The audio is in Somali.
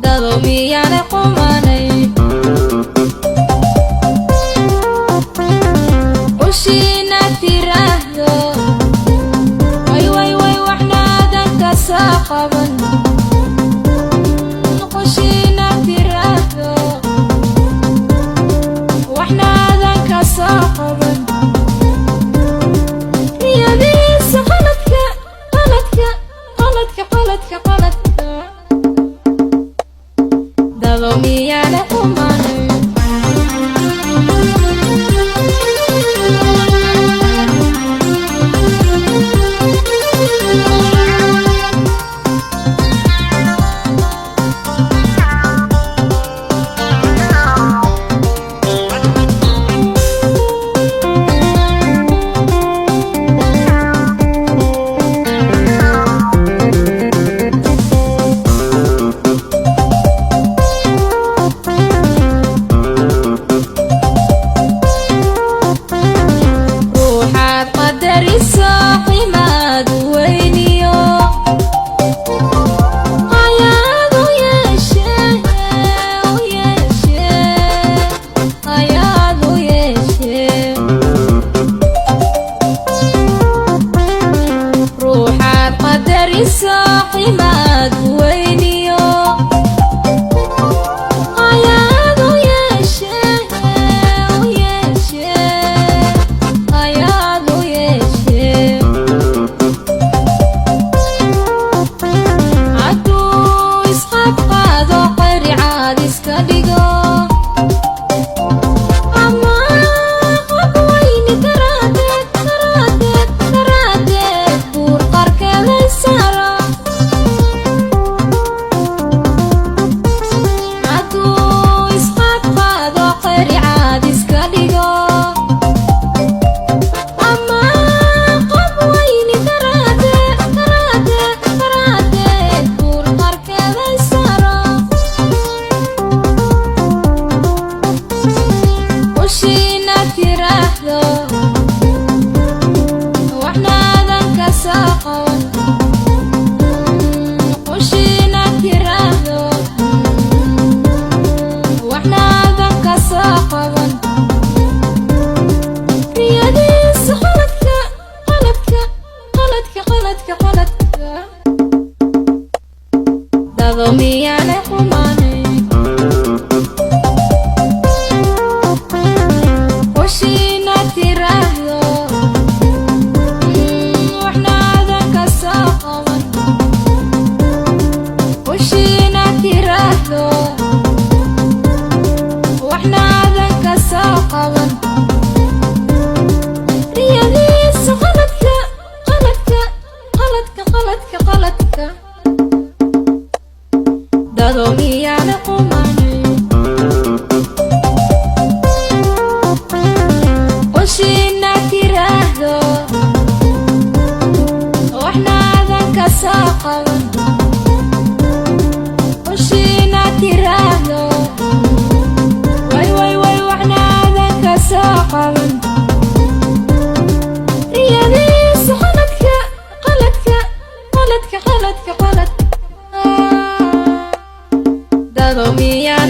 dado miyana qumanay ushina tirahdo way way way waxnaadan ka saqaban ushina tirahdo waxnaadan ka saqaban niyadiisa qaladka qaladka qaladka qaladka qaladka dado miyana qumanay قيمات وينيو قياد ويشي ويشي قياد ويشي عدو يسقط قادو قري عاد يسكدقو أما قب ويني تراتك تراتك تراتك بور قرك ليسارة dado miyana qumanay ushina tirahdo waxnaadan ka saqaban ushina tirahdo waxnaadan ka saqaban riyadiisa qaladka qaladka qaladka qaladka qaladka dado miyana qumanay ushina tirahdo waxnaadan ka saqaban ushina tirahdo way way way waxnaadan ka saqaban riyadiisa qaladka qaladka qaladka qaladka qaladka dado miyana